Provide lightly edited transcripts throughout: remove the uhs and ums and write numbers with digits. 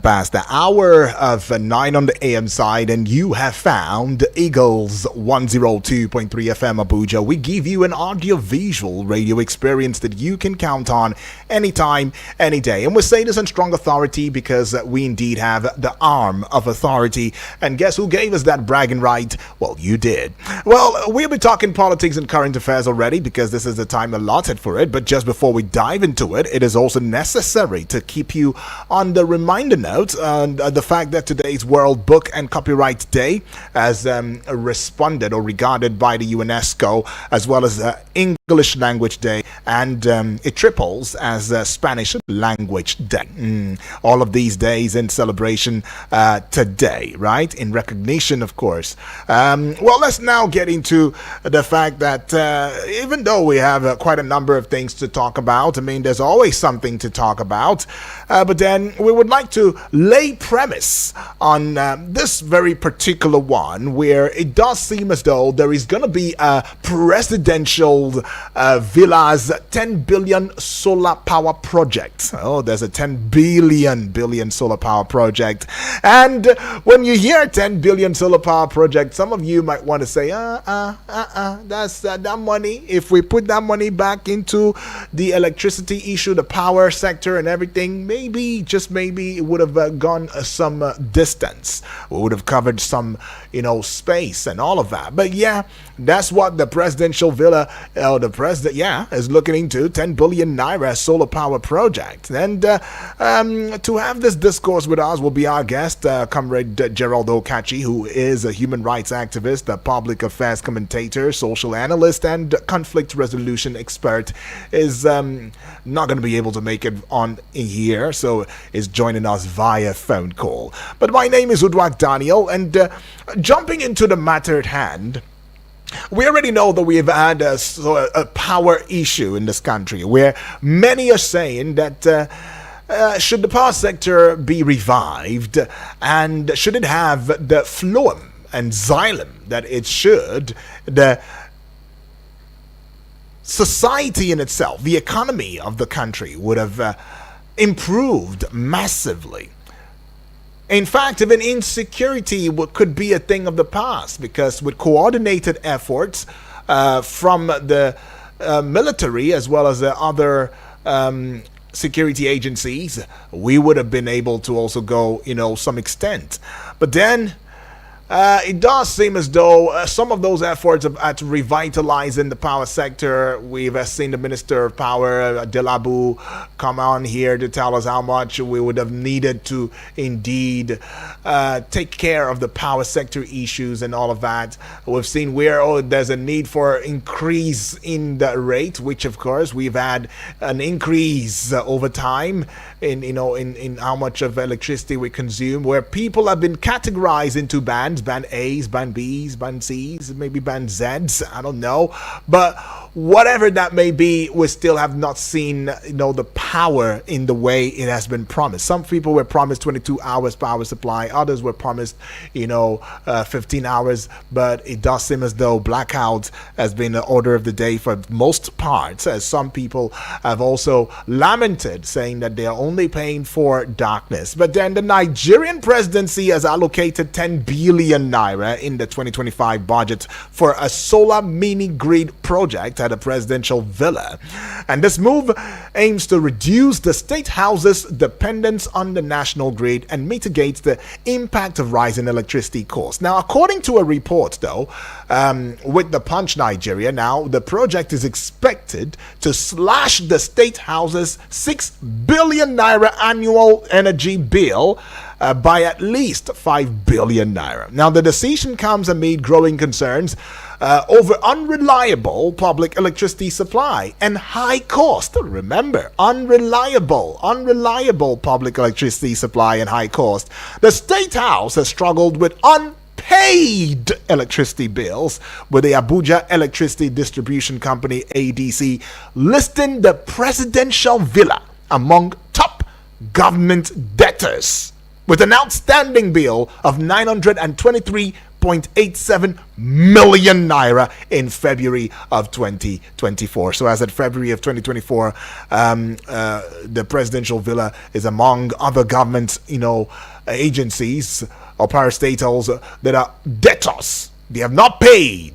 Past the hour of 9 on the AM side, and you have found Eagles 102.3 FM Abuja. We give you an audio-visual radio experience that you can count on anytime, any day. And we say this on strong authority because we indeed have the arm of authority. And guess who gave us that bragging right? Well, you did. Well, we'll be talking politics and current affairs already because this is the time allotted for it. But just before we dive into it, it is also necessary to keep you on the reminder note the fact that today's World Book and Copyright Day has responded or regarded by the UNESCO as well as English Language Day, and it triples as Spanish Language Day. All of these days in celebration today, right? In recognition, of course. Well, let's now get into the fact that even though we have quite a number of things to talk about, I mean, there's always something to talk about, but then we would like to lay premise on this very particular one where it does seem as though there is going to be a presidential villa's 10 billion solar power project. Oh, there's a 10 billion solar pour project. And when you hear 10 billion solar power project, some of you might want to say, that's that money. If we put that money back into the electricity issue, the power sector and everything, maybe, just maybe, it would have gone some distance. We would have covered some, space and all of that. But yeah, that's what the presidential villa, the president, is looking into. 10 billion naira solar power project. And to have this discourse with us will be our guest, Comrade Gerald Okachi, who is a human rights activist, a public affairs commentator, social analyst, and conflict resolution expert. Is not going to be able to make it on here, so is joining us via phone call. But my name is Udwak Daniel, and jumping into the matter at hand, we already know that we have had a power issue in this country where many are saying that should the power sector be revived and should it have the phloem and xylem that it should, the society in itself, the economy of the country would have improved massively. In fact, even insecurity could be a thing of the past, because with coordinated efforts from the military as well as the other security agencies, we would have been able to also go, some extent. But then it does seem as though some of those efforts at revitalizing the power sector, we've seen the Minister of Power, Delabu, come on here to tell us how much we would have needed to indeed take care of the power sector issues and all of that. We've seen where there's a need for increase in the rate, which of course we've had an increase over time in how much of electricity we consume, where people have been categorized into bands. Band A's, band B's, band C's, maybe band Z's, I don't know. But whatever that may be, we still have not seen, the power in the way it has been promised. Some people were promised 22 hours power supply. Others were promised, 15 hours. But it does seem as though blackout has been the order of the day for most parts, as some people have also lamented, saying that they are only paying for darkness. But then the Nigerian presidency has allocated 10 billion naira in the 2025 budget for a solar mini grid project at a presidential villa. And this move aims to reduce the state house's dependence on the national grid and mitigate the impact of rising electricity costs. Now, according to a report, though, with the Punch Nigeria, now the project is expected to slash the state house's 6 billion naira annual energy bill by at least 5 billion naira. Now, the decision comes amid growing concerns over unreliable public electricity supply and high cost. Remember, unreliable public electricity supply and high cost. The State House has struggled with unpaid electricity bills, with the Abuja Electricity Distribution Company, ADC, listing the presidential villa among top government debtors, with an outstanding bill of 923 0.87 million naira in February of 2024. So as at February of 2024, the presidential villa is among other government, agencies or parastatals that are debtors. They have not paid.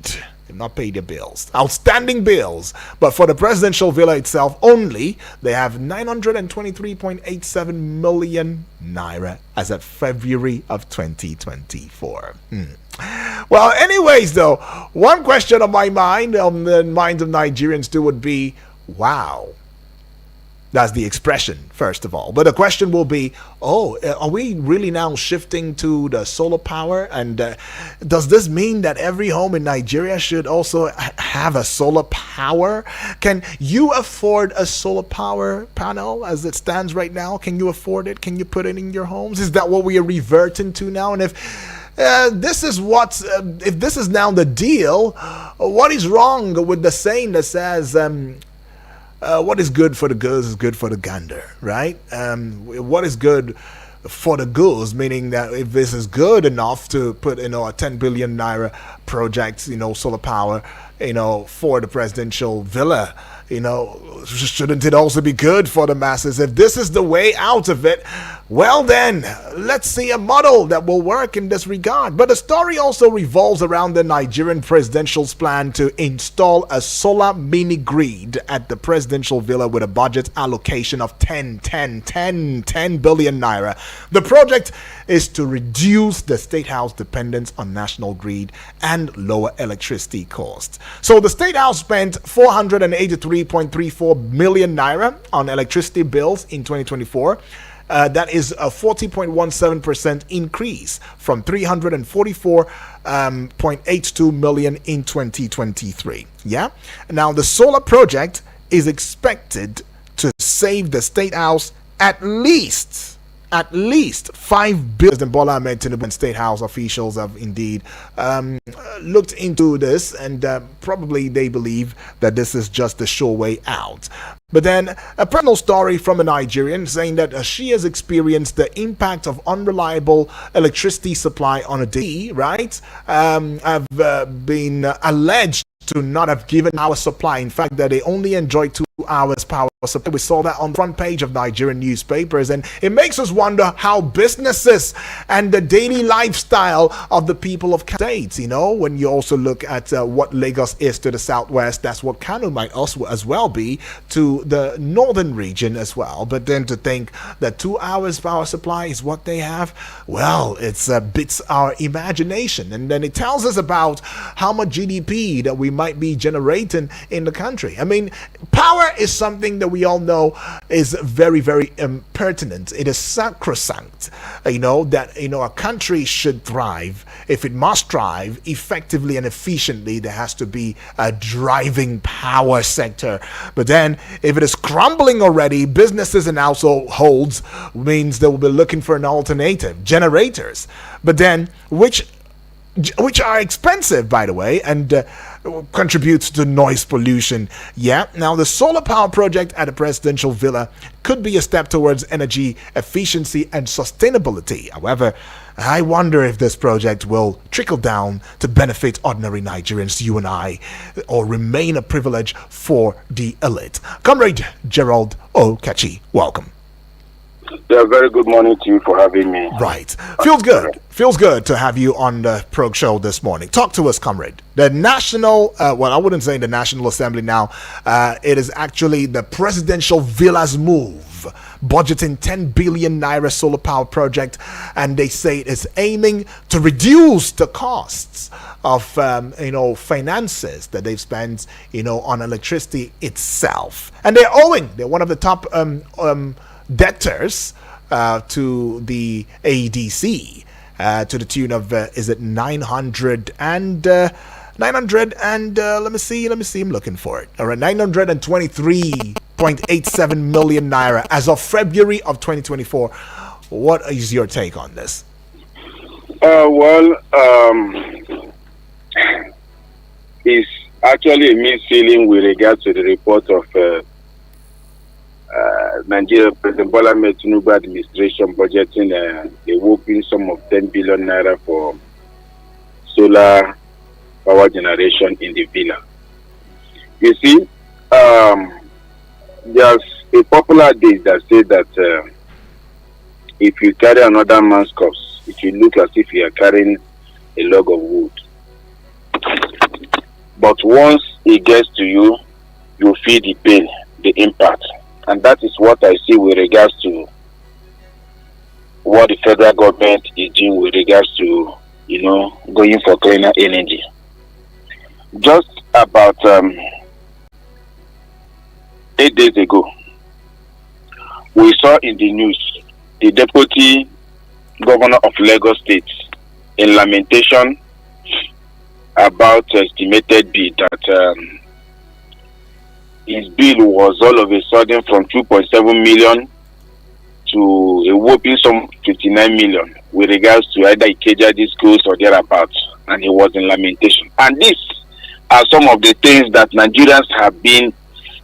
Not pay their bills, outstanding bills. But for the presidential villa itself only, they have 923.87 million naira as of February of 2024. Well, anyways, though, one question on my mind, on the minds of Nigerians too, would be, wow. That's the expression, first of all. But the question will be, are we really now shifting to the solar power? And does this mean that every home in Nigeria should also have a solar power? Can you afford a solar power panel as it stands right now? Can you afford it? Can you put it in your homes? Is that what we are reverting to now? And if this is now the deal, what is wrong with the saying that says, what is good for the goose is good for the gander, right? What is good for the goose, meaning that if this is good enough to put, a 10 billion naira project, solar power, for the presidential villa, shouldn't it also be good for the masses? If this is the way out of it, well then, let's see a model that will work in this regard. But the story also revolves around the Nigerian presidential's plan to install a solar mini grid at the presidential villa with a budget allocation of 10 billion naira. The project is to reduce the State House dependence on national grid and lower electricity costs. So the State House spent 483.34 million naira on electricity bills in 2024. That is a 40.17% increase from 344.82 million in 2023. Yeah. Now the solar project is expected to save the State House at least 5 billion. President Bola Ahmed Tinubu and State House officials have indeed looked into this, and probably they believe that this is just the sure way out. But then a personal story from a Nigerian saying that she has experienced the impact of unreliable electricity supply on a day, right? Have been alleged to not have given power supply. In fact, that they only enjoy 2 hours power supply. We saw that on the front page of Nigerian newspapers, and it makes us wonder how businesses and the daily lifestyle of the people of states, when you also look at what Lagos is to the southwest, that's what Kano might also as well be to the northern region as well. But then to think that 2 hours power supply is what they have, well, it's bits our imagination. And then it tells us about how much GDP that we might be generating in the country. I mean, power is something that we all know is very, very pertinent. It is sacrosanct, that, a country should thrive. If it must thrive effectively and efficiently, there has to be a driving power sector. But then if it is crumbling already, businesses and households means they will be looking for an alternative, generators. But then which are expensive, by the way, and contributes to noise pollution. Yeah, now the solar power project at the presidential villa could be a step towards energy efficiency and sustainability. However, I wonder if this project will trickle down to benefit ordinary Nigerians, you and I, or remain a privilege for the elite. Comrade Gerald Okachi, welcome. Yeah, very good morning to you for having me. Right. Feels good. Feels good to have you on the Prog Show this morning. Talk to us, comrade. The National, I wouldn't say the National Assembly now. It is actually the presidential villa's move, budgeting 10 billion naira solar power project, and they say it is aiming to reduce the costs of finances that they've spent on electricity itself, and they're one of the top debtors to the ADC to the tune of is it 900 and let me see, I'm looking for it. All right, 923.87 million naira as of February of 2024. What is your take on this? It's actually a mixed feeling with regard to the report of Nigeria President Bola Ahmed Tinubu administration budgeting a whopping sum of 10 billion naira for solar power generation in the villa. You see, there's a popular dish that says that if you carry another man's corpse, it will look as if you are carrying a log of wood. But once it gets to you, you feel the pain, the impact. And that is what I see with regards to what the federal government is doing with regards to, going for cleaner energy. Just about 8 days ago, we saw in the news the deputy governor of Lagos State in lamentation about estimated bill that his bill was all of a sudden from 2.7 million to a whopping some 59 million with regards to either Ikeja schools or thereabouts, and he was in lamentation. And these are some of the things that Nigerians have been,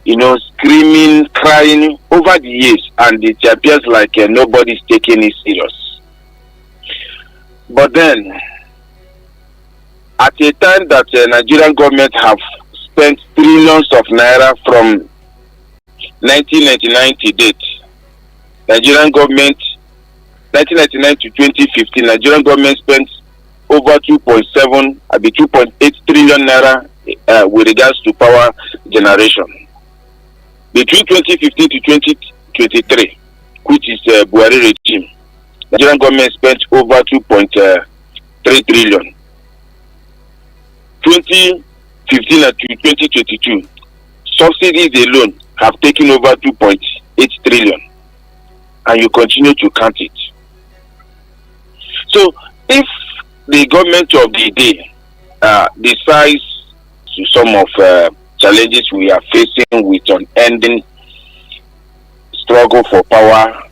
screaming, crying over the years, and it appears like nobody's taking it serious. But then, at a time that Nigerian government have spent trillions of naira from 1999 to date, Nigerian government, 1999 to 2015, Nigerian government spent over 2.8 trillion naira with regards to power generation. Between 2015 to 2023, which is Buhari regime, Nigerian government spent over 2.3 trillion. 2015 to 2022, subsidies alone have taken over 2.8 trillion, and you continue to count it. So, if the government of the day decides to some of challenges we are facing with unending struggle for power,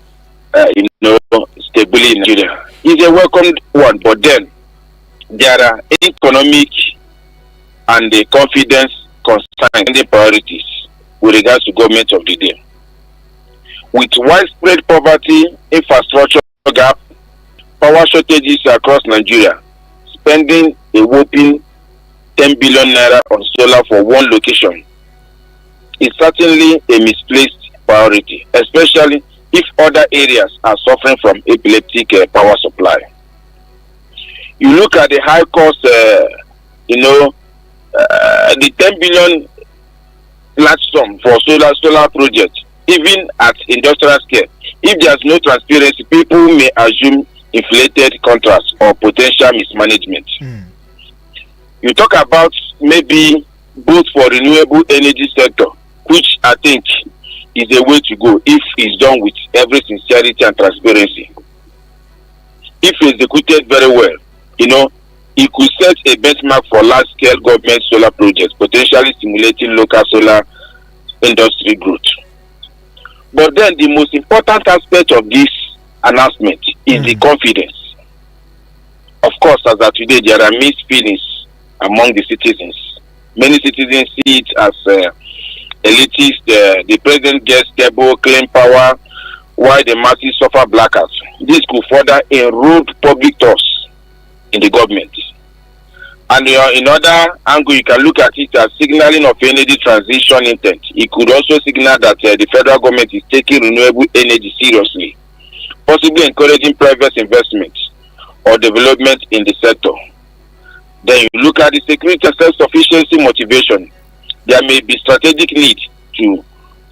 stability in Nigeria, is a welcome one. But then there are economic and the confidence concerning the priorities with regards to government of the day. With widespread poverty, infrastructure gap, power shortages across Nigeria, spending a whopping 10 billion naira on solar for one location is certainly a misplaced priority, especially if other areas are suffering from epileptic power supply. You look at the high cost, the 10 billion large sum for solar project, even at industrial scale. If there's no transparency, people may assume inflated contracts or potential mismanagement. You talk about maybe both for renewable energy sector, which I think is a way to go if it's done with every sincerity and transparency. If executed very well, it could set a benchmark for large-scale government solar projects, potentially stimulating local solar industry growth. But then the most important aspect of this announcement is the confidence. Of course, as of today, there are mixed feelings among the citizens. Many citizens see it as elitist. The president gets stable, clean power, while the masses suffer blackouts. This could further erode public trust in the government. And in other angle, you can look at it as signaling of energy transition intent. It could also signal that the federal government is taking renewable energy seriously, possibly encouraging private investment or development in the sector. Then you look at the security and self-sufficiency motivation. There may be strategic need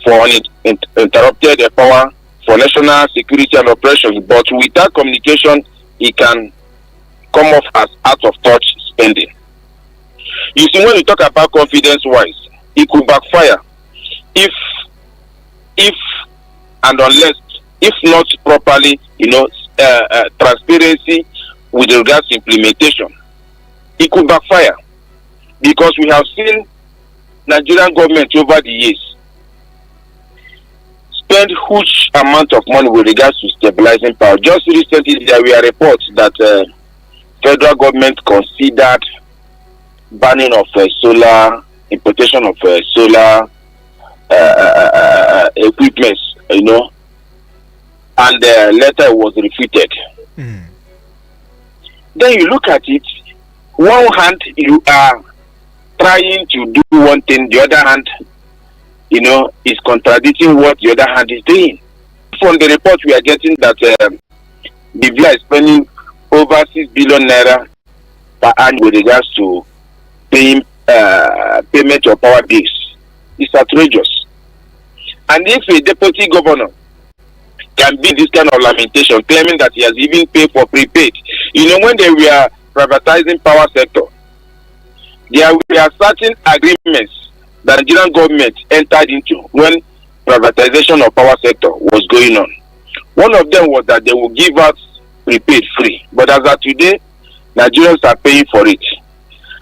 for uninterrupted power for national security and operations, but without communication, it can come off as out of touch spending. You see, when you talk about confidence-wise, it could backfire if and unless, if not properly, transparency with regards to implementation. It could backfire because we have seen Nigerian government over the years spend huge amount of money with regards to stabilizing power. Just recently, there were reports that federal government considered banning of solar importation of solar equipment, and later it was refuted. Then you look at it, one hand you are trying to do one thing, the other hand, is contradicting what the other hand is doing. From the report we are getting that the villa is spending over 6 billion naira per annum with regards to paying payment of power bills. It's outrageous. And if a deputy governor can be this kind of lamentation, claiming that he has even paid for prepaid, when they were privatizing power sector, there were certain agreements that the Nigerian government entered into when privatization of power sector was going on. One of them was that they will give out prepaid free. But as of today, Nigerians are paying for it.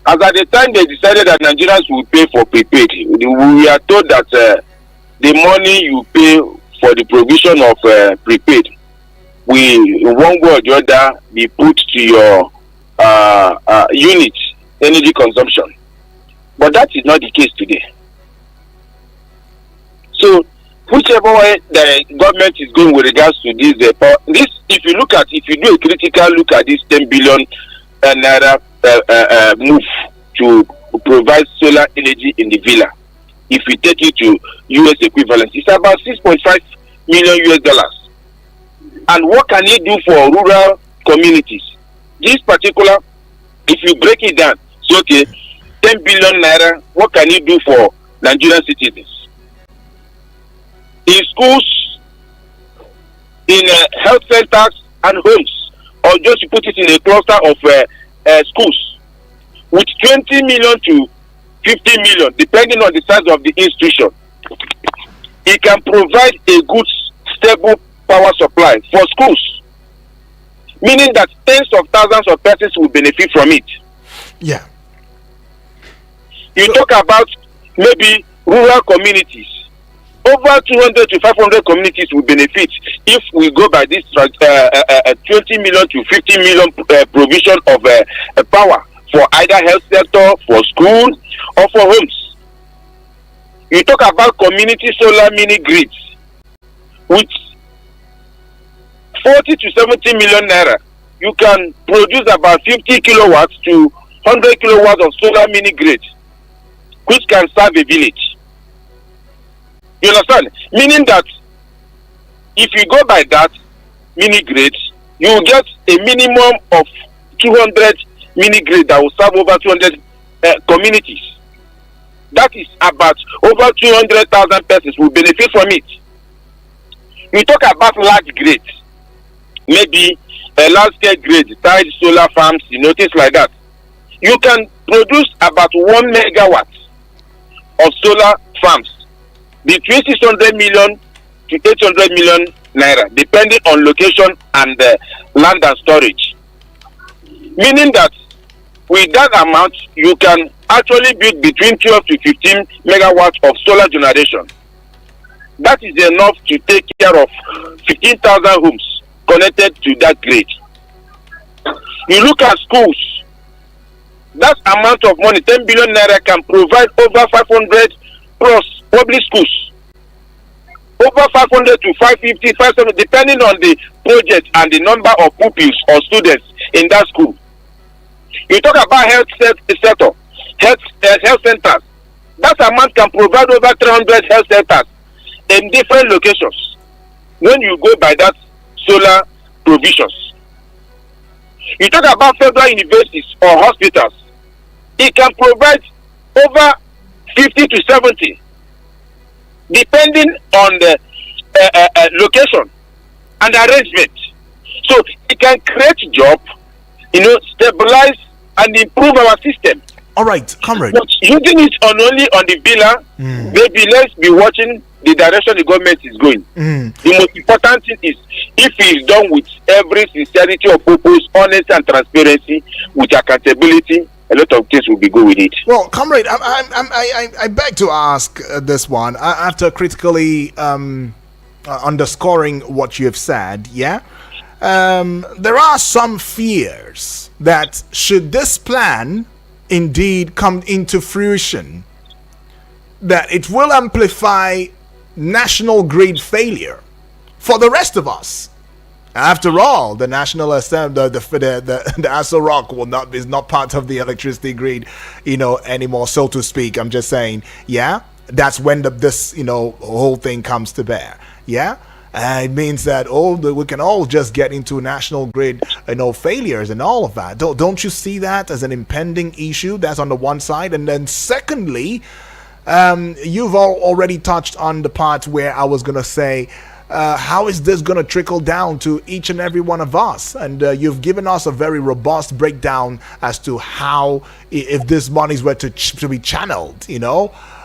As at the time they decided that Nigerians will pay for prepaid, we are told that the money you pay for the provision of prepaid will, in one way or the other, be put to your unit energy consumption. But that is not the case today. So, whichever way the government is going with regards to this, if you do a critical look at this 10 billion naira move to provide solar energy in the villa, if we take it to US equivalent, it's about 6.5 million US dollars. And what can it do for rural communities? This particular, if you break it down, so okay, 10 billion naira, what can it do for Nigerian citizens? In schools, in health centers and homes, or just to put it in a cluster of schools, with 20 million to 50 million, depending on the size of the institution, it can provide a good, stable power supply for schools, meaning that tens of thousands of persons will benefit from it. Yeah. You talk about maybe rural communities. Over 200 to 500 communities will benefit if we go by this 20 million to 50 million provision of power for either health sector, for school, or for homes. You talk about community solar mini grids with 40 to 70 million naira. You can produce about 50 kilowatts to 100 kilowatts of solar mini grid, which can serve a village. You understand? Meaning that if you go by that mini grid, you will get a minimum of 200 mini grid that will serve over 200 communities. That is about over 200,000 persons will benefit from it. You talk about large grids, maybe a large scale grid, tied solar farms, things like that. You can produce about 1 megawatt of solar farms between 600 million to 800 million naira, depending on location and land and storage. Meaning that with that amount, you can actually build between 12 to 15 megawatts of solar generation. That is enough to take care of 15,000 homes connected to that grid. You look at schools, that amount of money, 10 billion naira, can provide over 500 plus public schools. Over 500 to 550, 570, depending on the project and the number of pupils or students in that school. You talk about health sector, health centers. That amount can provide over 300 health centers in different locations when you go by that solar provisions. You talk about federal universities or hospitals. It can provide over 50 to 70, depending on the location and arrangement. So it can create job, stabilize and improve our system. All right, comrade. But using it only on the villa, maybe let's be watching the direction the government is going. The most important thing is if it is done with every sincerity of purpose, honesty and transparency, with accountability, a lot of things will be good with it. Well, comrade, I beg to ask this one after critically underscoring what you have said. Yeah, there are some fears that should this plan indeed come into fruition, that it will amplify national grid failure for the rest of us. After all, the National Assembly, the Aso Rock is not part of the electricity grid, anymore, so to speak. I'm just saying, yeah, that's when this whole thing comes to bear. Yeah. It means that we can all just get into national grid, failures and all of that. Don't you see that as an impending issue? That's on the one side, and then secondly, you've already touched on the part where I was gonna say, how is this gonna trickle down to each and every one of us? And you've given us a very robust breakdown as to how, if this monies were to be channeled,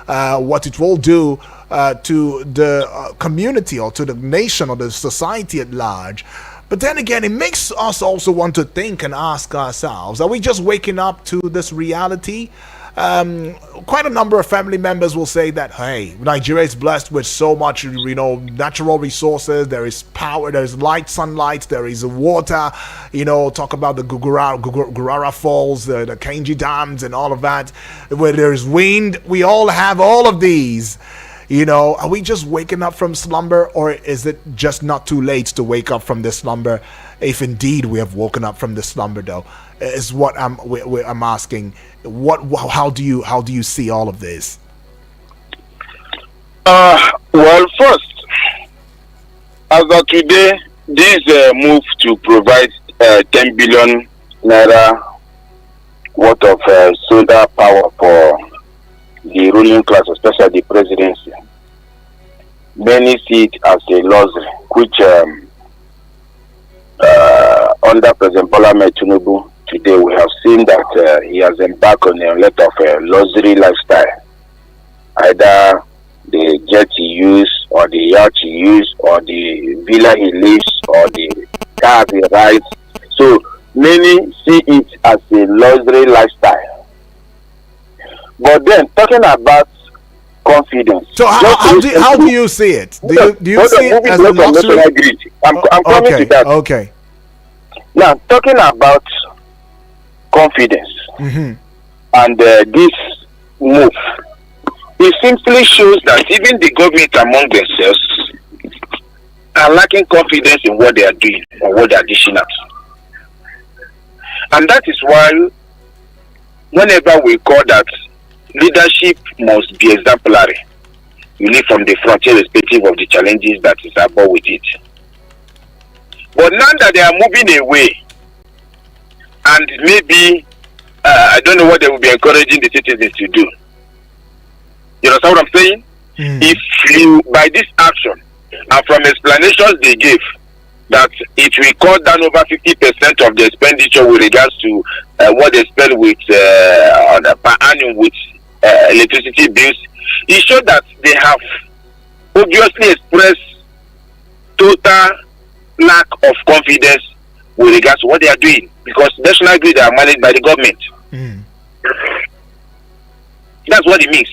what it will do to the community or to the nation or the society at large. But then again, it makes us also want to think and ask ourselves, are we just waking up to this reality? Quite a number of family members will say that, hey, Nigeria is blessed with so much, natural resources. There is power, there is light, sunlight, there is water, talk about the Gurara Falls, the Kenji Dams and all of that, where there is wind. We all have all of these. Are we just waking up from slumber, or is it just not too late to wake up from this slumber? If indeed we have woken up from the slumber, though, is what I'm asking. How do you see all of this? Well, first, as of today, this move to provide 10 billion naira worth of solar power for the ruling class, especially the presidency, many see it as a luxury, which under President Bola Ahmed Tinubu today we have seen that he has embarked on a lot of luxury lifestyle, either the jet he uses, or the yacht he uses, or the villa he lives, or the car he rides. So many see it as a luxury lifestyle. But then, talking about confidence. So how do you see it? Do you see it as a luxury? I'm coming to that. Okay. Now, talking about confidence and this move, it simply shows that even the government among themselves are lacking confidence in what they are doing or what they are dishing out. And that is why whenever we call that leadership must be exemplary, you lead from the front irrespective of the challenges that is above with it. But now that they are moving away, and maybe I don't know what they will be encouraging the citizens to do. You understand what I'm saying? If you, by this action, and from explanations they gave, that it will cut down over 50% of the expenditure with regards to what they spend with per annum with electricity bills, it showed that they have obviously expressed total lack of confidence with regards to what they are doing, because national grid are managed by the government. That's what it means.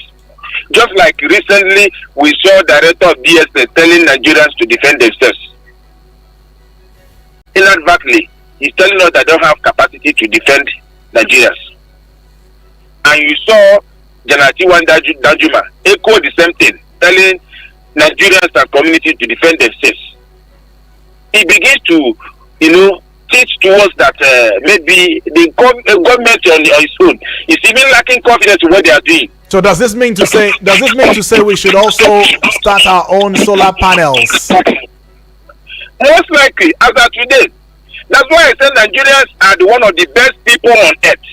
Just like recently we saw director of DSS telling Nigerians to defend themselves. Inadvertently, he's telling us that they don't have capacity to defend Nigerians. And you saw General Tiwan Danjuma echo the same thing, telling Nigerians and communities to defend themselves. He begins to, teach towards that maybe the government on its own is even lacking confidence in what they are doing. So does this mean to say we should also start our own solar panels? Most likely, as of today. That's why I said Nigerians are one of the best people on earth.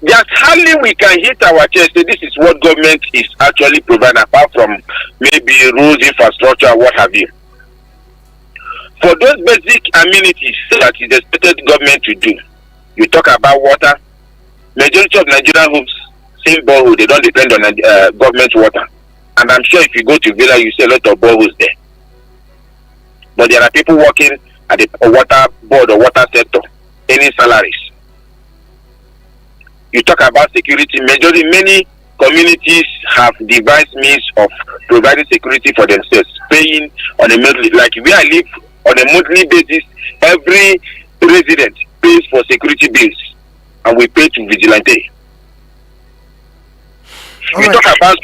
Just hardly we can hit our chest say this is what government is actually providing, apart from maybe rules, infrastructure, what have you. For those basic amenities that is expected government to do, you talk about water. Majority of Nigerian homes, same borehole, they don't depend on government water. And I'm sure if you go to Villa, you see a lot of boreholes there. But there are people working at the water board or water sector, earning salaries. You talk about security. Many communities have devised means of providing security for themselves, paying on a monthly, like where I live on a monthly basis, every resident pays for security bills, and we pay to vigilante. We talk about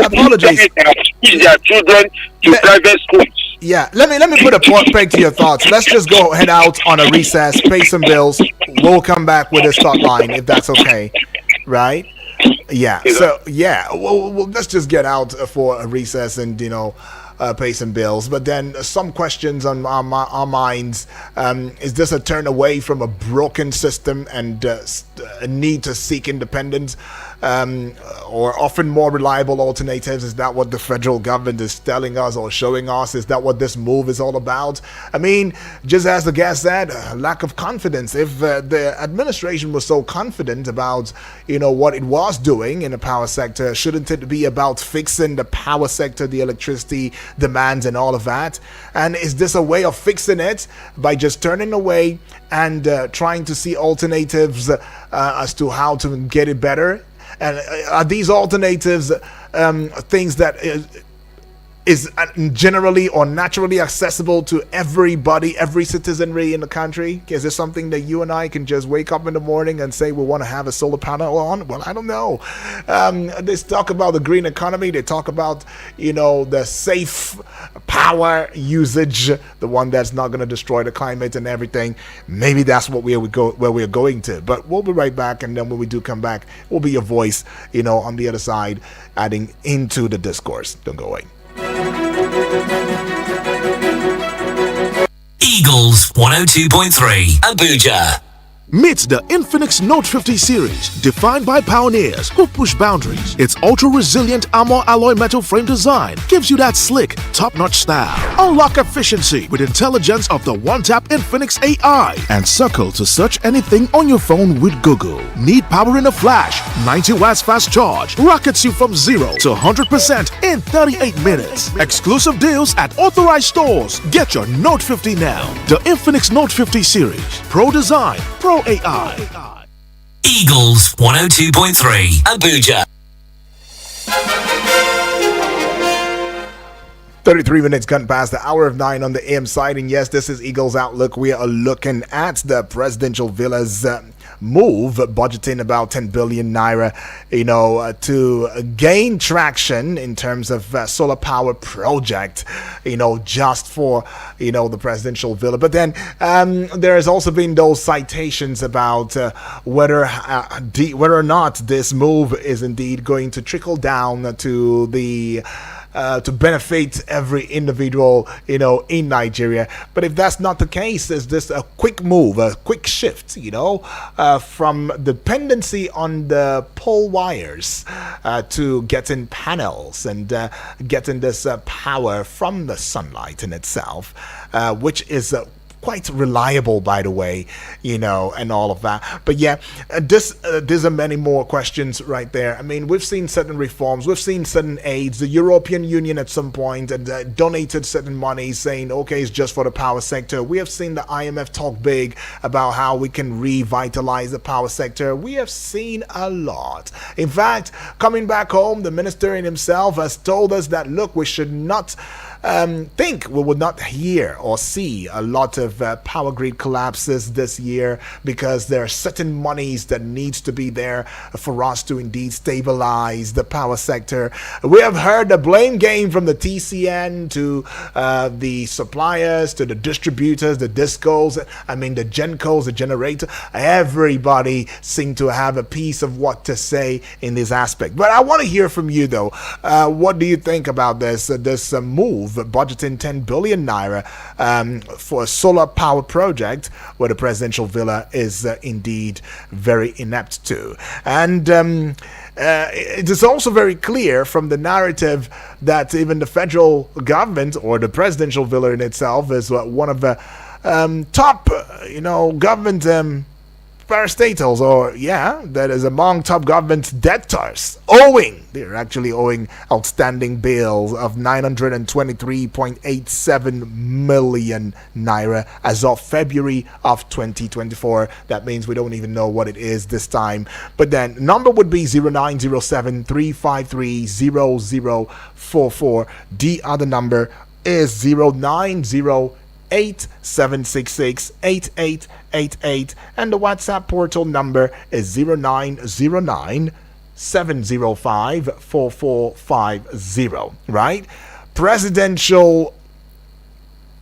apologies. Teach their children to private schools. Yeah, let me put a point peg to your thoughts. Let's just go head out on a recess, pay some bills. We'll come back with this thought line if that's okay, right? Yeah. So yeah, well, let's just get out for a recess and pay some bills. But then some questions on our minds: is this a turn away from a broken system and a need to seek independence? Or often more reliable alternatives? Is that what the federal government is telling us or showing us? Is that what this move is all about? I mean, just as the guest said, lack of confidence. If the administration was so confident about what it was doing in the power sector, shouldn't it be about fixing the power sector, the electricity demands and all of that? And is this a way of fixing it by just turning away and trying to see alternatives as to how to get it better? And are these alternatives things that is generally or naturally accessible to everybody, every citizenry in the country? Is this something that you and I can just wake up in the morning and say we want to have a solar panel on? Well, I don't know. They talk about the green economy. They talk about, the safe power usage, the one that's not going to destroy the climate and everything. Maybe that's what where we're going to. But we'll be right back, and then when we do come back, we'll be your voice, on the other side, adding into the discourse. Don't go away. Eagles 102.3 Abuja. Meet the Infinix Note 50 series, defined by pioneers who push boundaries. Its ultra-resilient armor alloy metal frame design gives you that slick, top-notch style. Unlock efficiency with intelligence of the one-tap Infinix AI and circle to search anything on your phone with Google. Need power in a flash? 90 watts fast charge rockets you from 0 to 100% in 38 minutes. Exclusive deals at authorized stores. Get your Note 50 now. The Infinix Note 50 series. Pro design, Pro AI. Eagles 102.3 Abuja. 33 minutes gone past the hour of 9 on the AM side, and yes, this is Eagles Outlook. We are looking at the presidential villa's move, budgeting about 10 billion naira, to gain traction in terms of solar power project, just for, the presidential villa. But then there has also been those citations about whether or not this move is indeed going to trickle down to the to benefit every individual, in Nigeria. But if that's not the case, is this a quick move, a quick shift, from dependency on the pole wires to getting panels and getting this power from the sunlight in itself, which is quite reliable, by the way, and all of that. But yeah, these are many more questions right there. I mean, we've seen certain reforms, we've seen certain aids. The European Union at some point donated certain money, saying, okay, it's just for the power sector. We have seen the IMF talk big about how we can revitalize the power sector. We have seen a lot. In fact, coming back home, the minister in himself has told us that, look, we should not think we would not hear or see a lot of power grid collapses this year, because there are certain monies that needs to be there for us to indeed stabilize the power sector. We have heard the blame game from the TCN to the suppliers, to the distributors, the discos, the gencos, the generator. Everybody seemed to have a piece of what to say in this aspect. But I want to hear from you, though. What do you think about this move, budgeting 10 billion naira for a solar power project where the presidential villa is indeed very inept to? And it is also very clear from the narrative that even the federal government, or the presidential villa in itself, is one of the top government parastatals, that is among top government debtors, they're actually owing outstanding bills of 923.87 million naira as of February of 2024. That means we don't even know what it is this time. But then number would be 0907 353 0044. The other number is 09087668888, and the WhatsApp portal number is 0909 705 4450. Right? Presidential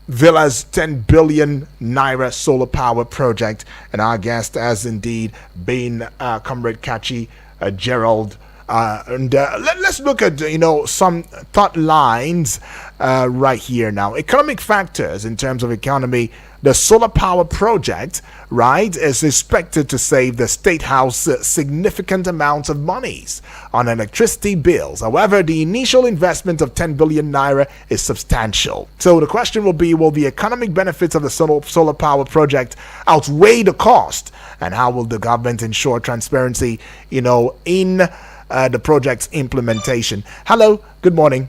Villa's 10 billion naira solar power project. And our guest has indeed been Comrade Kachi Gerald. Let's look at some thought lines right here now. Economic factors in terms of economy. The solar power project, right, is expected to save the State House significant amounts of monies on electricity bills. However, the initial investment of 10 billion naira is substantial. So the question will be, will the economic benefits of the solar power project outweigh the cost? And how will the government ensure transparency, in the project's implementation? Hello, good morning.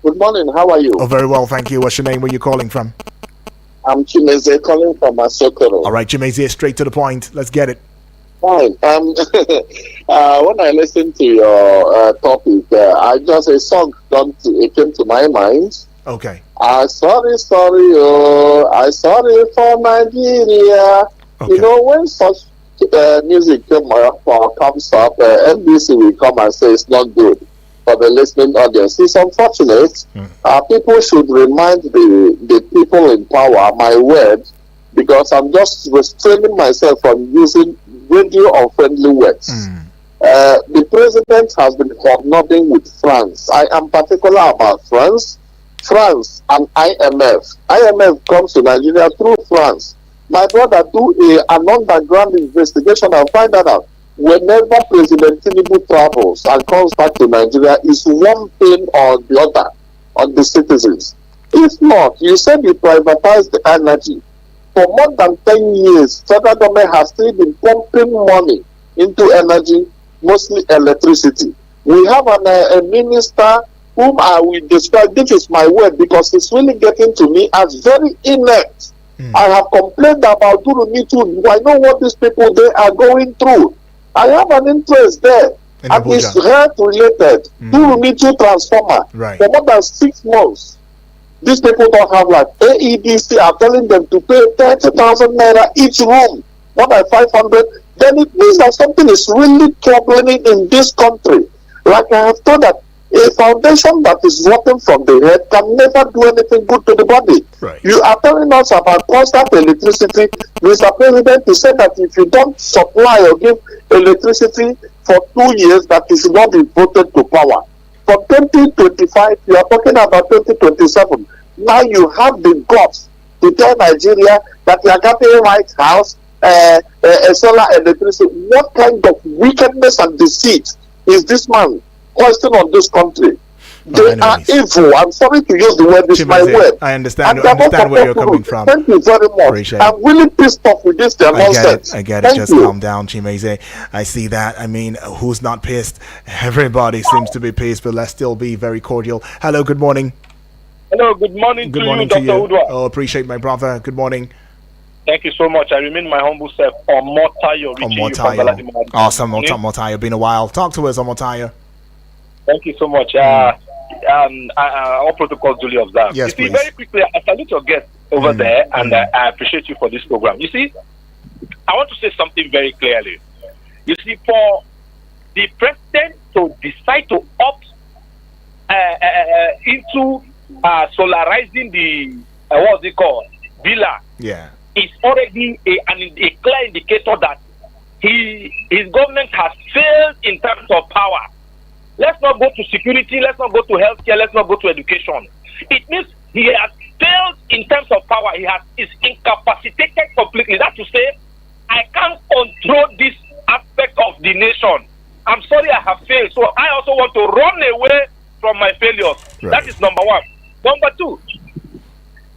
Good morning, how are you? Oh, very well, thank you. What's your name? Where are you calling from? I'm Chimeze calling from Asokoro. All right, Chimeze, straight to the point. Let's get it. Fine. When I listened to your topic, a song came to my mind. Okay. Sorry, I sorry for Nigeria. Okay. When such music comes up, NBC will come and say it's not good for the listening audience. It's unfortunate. People should remind the people in power my word, because I'm just restraining myself from using radio unfriendly words. The president has been hobnobbing with France. I am particular about France and IMF. IMF comes to Nigeria through France. My brother, do an underground investigation and find that out. Whenever President Tinubu travels and comes back to Nigeria, is one thing or the other on the citizens. If not, you said you privatized the energy. For more than 10 years, federal government has still been pumping money into energy, mostly electricity. We have a minister whom I will describe, this is my word, because it's really getting to me as very inept. I have complained about Durumi too. I know what these people they are going through. I have an interest there. And it's health related. Durumi too transformer. Right. For more than 6 months. These people don't have like AEDC are telling them to pay 30,000 naira each room, more than 500. Then it means that something is really troubling in this country. Like I have told that a foundation that is rotten from the head can never do anything good to the body. Right. You are telling us about constant electricity. Mr. President, you said that if you don't supply or give electricity for 2 years, that you should not be voted to power. For 2025, you are talking about 2027. Now you have the guts to tell Nigeria that you are getting White House, solar electricity. What kind of wickedness and deceit is this man question on this country? They are evil. I'm sorry to use the word, it's my word. I understand where you're coming from. Thank you very much. Appreciate I'm really pissed off with this nonsense. I get it. Just calm down, Chimeze. I see that. I mean, who's not pissed? Everybody seems to be pissed, but let's still be very cordial. Hello, good morning. Hello, good morning to you, Dr. Udwa. Oh, appreciate my brother. Good morning. Thank you so much. I remain my humble self, Omotayo. Omotayo. Awesome, Omotayo. Been a while. Talk to us, Omotayo. Thank you so much. All protocols duly observed. Yes, you see, please. very quickly, I salute your guest over there, and I appreciate you for this program. You see, I want to say something very clearly. You see, for the president to decide to opt into solarizing the what's it called, villa, is already a clear indicator that his government has failed in terms of power. Let's not go to security, let's not go to healthcare, let's not go to education. It means he has failed in terms of power. Is incapacitated completely. That's to say, I can't control this aspect of the nation. I'm sorry I have failed. So I also want to run away from my failures. Right. That is number one. Number two,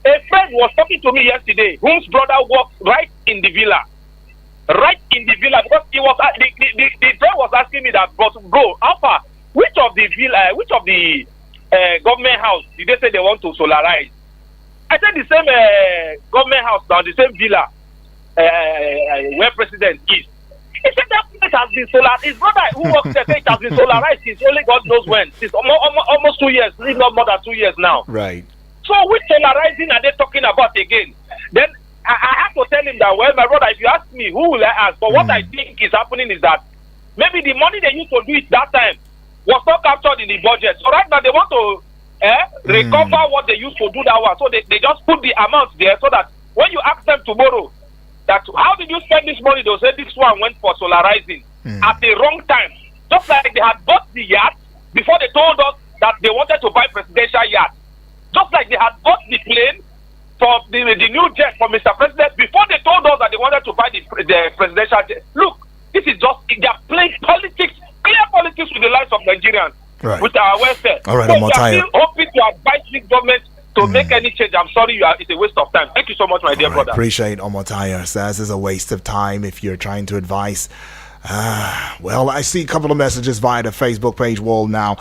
a friend was talking to me yesterday, whose brother works right in the villa. Right in the villa, because he was the friend was asking me that, but bro, how far? Which of the government house did they say they want to solarize? I said the same government house now, the same villa where president is. He said that it has been solarized. His brother who works there said it has been solarized since only God knows when. Since almost 2 years, if not more than 2 years now. Right. So which solarizing are they talking about again? Then I have to tell him that, well, my brother, if you ask me, who will I ask? But what I think is happening is that maybe the money they used to do it that time was not captured in the budget. So right now they want to recover what they used to do that one. So they just put the amount there so that when you ask them tomorrow that how did you spend this money, they'll say this one went for solarizing at the wrong time. Just like they had bought the yacht before they told us that they wanted to buy presidential yacht. Just like they had bought the plane for the new jet for Mr. President before they told us that they wanted to buy the presidential jet. Look, this is just, they're playing politics, clear politics with the lives of Nigerians, with our welfare. All right, so we are still hoping to advise this government to make any change. I'm sorry, it's a waste of time. Thank you so much, my dear brother. Appreciate Omotaya says it's a waste of time if you're trying to advise. Well, I see a couple of messages via the Facebook page wall now.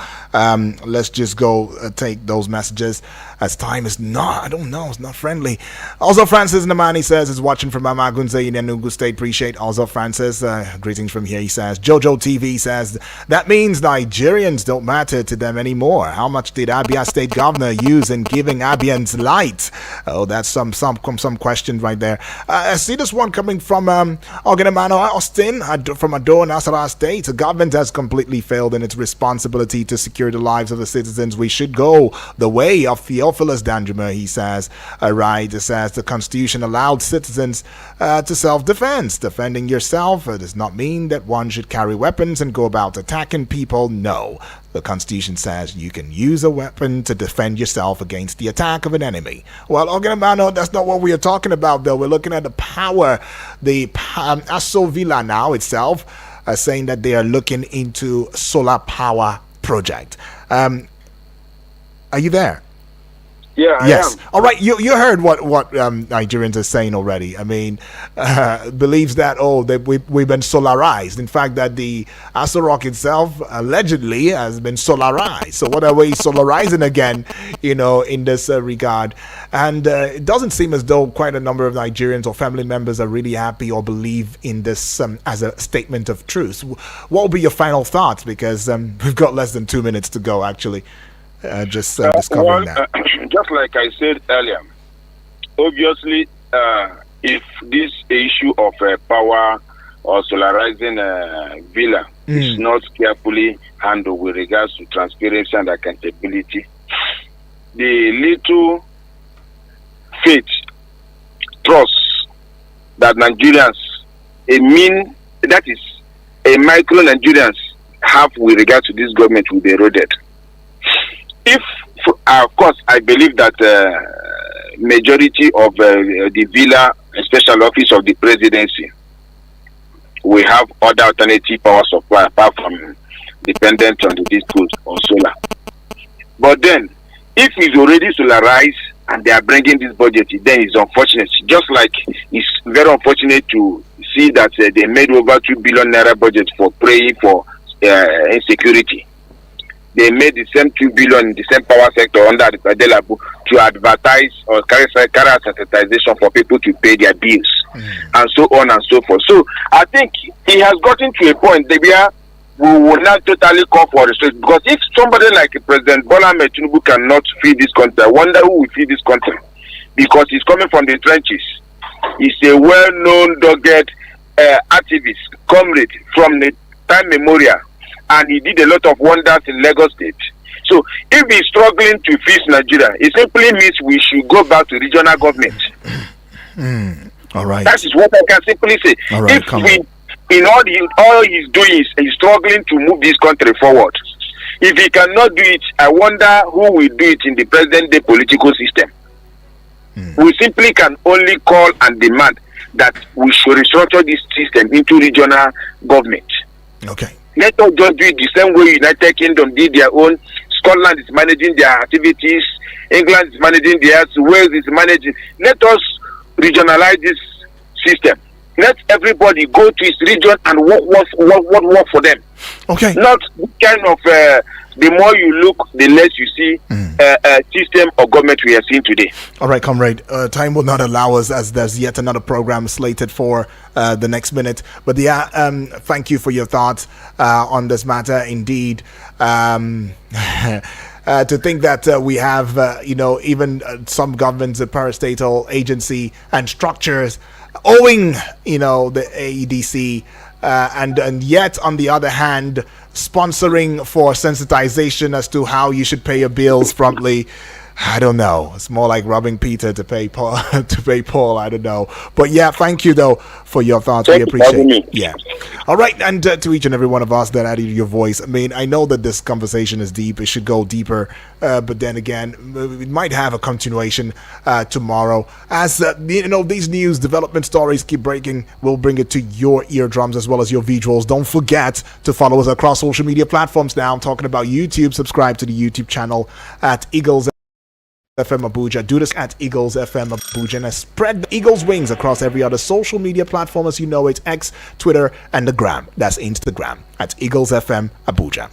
Let's just go take those messages as time is not, I don't know, it's not friendly. Also, Francis Namani says is watching from Amagunze in Enugu State. Appreciate also Francis. Greetings from here. He says Jojo TV says that means Nigerians don't matter to them anymore. How much did Abia State Governor use in giving Abians light? Oh, that's some question right there. I see this one coming from Oganamano Austin from Ado, Nasarawa State. The government has completely failed in its responsibility to secure the lives of the citizens. We should go the way of Theophilus Danjuma, he says. Right, it says the Constitution allowed citizens to self-defense. Defending yourself does not mean that one should carry weapons and go about attacking people. No. The Constitution says you can use a weapon to defend yourself against the attack of an enemy. Well, Oganamano, that's not what we are talking about, though. We're looking at the power, the Aso Villa now itself, saying that they are looking into solar power project. Are you there? Yeah, yes. I am. All right. You heard what Nigerians are saying already. I mean, believes that we've been solarized. In fact, that the Aso Rock itself allegedly has been solarized. So what are we solarizing again? In this regard, and it doesn't seem as though quite a number of Nigerians or family members are really happy or believe in this as a statement of truth. What will be your final thoughts? Because we've got less than 2 minutes to go. Actually. Discovering that. Just like I said earlier, obviously, if this issue of power or solarizing villa is not carefully handled with regards to transparency and accountability, the little faith, trust that Nigerians, that is a micro Nigerians have with regard to this government will be eroded. If, of course, I believe that majority of the villa, special office of the presidency, we have other alternative power supply apart from dependent on the disco or solar. But then, if it's already solarized and they are bringing this budget, then it's unfortunate. Just like it's very unfortunate to see that they made over 2 billion naira budget for praying for insecurity. They made the same 2 billion in the same power sector under the Padelabu to advertise or carry sensitization for people to pay their bills and so on and so forth. So I think it has gotten to a point where we will not totally call for restriction, because if somebody like President Bola Ahmed Tinubu cannot feed this country, I wonder who will feed this country, because he's coming from the trenches. He's a well-known dogged activist, comrade from the time memorial. And he did a lot of wonders in Lagos State. So if he's struggling to fix Nigeria, it simply means we should go back to regional government. All right. That is what I can simply say. All right, all he's doing is he's struggling to move this country forward. If he cannot do it, I wonder who will do it in the present-day political system. We simply can only call and demand that we should restructure this system into regional government. Okay. Let us just do it the same way United Kingdom did their own. Scotland is managing their activities. England is managing theirs. Wales is managing. Let us regionalize this system. Let everybody go to its region and what work for them. Okay. Not kind of the more you look, the less you see system or government we are seeing today. All right, comrade. Time will not allow us, as there's yet another program slated for the next minute. But thank you for your thoughts on this matter. Indeed, to think that we have, even some governments, a parastatal agency and structures owing, the AEDC and yet on the other hand, sponsoring for sensitization as to how you should pay your bills promptly. I don't know. It's more like robbing Peter to pay Paul. To pay Paul, I don't know. But yeah, thank you though for your thoughts. We appreciate it. Yeah. All right, and to each and every one of us that added your voice. I mean, I know that this conversation is deep. It should go deeper, but then again, it might have a continuation tomorrow. As these news development stories keep breaking, we'll bring it to your eardrums as well as your visuals. Don't forget to follow us across social media platforms. Now I'm talking about YouTube. Subscribe to the YouTube channel at Eagles FM Abuja. Do this at Eagles FM Abuja and spread the Eagles wings across every other social media platform as you know it: X, Twitter, and the Gram. That's Instagram at Eagles FM Abuja.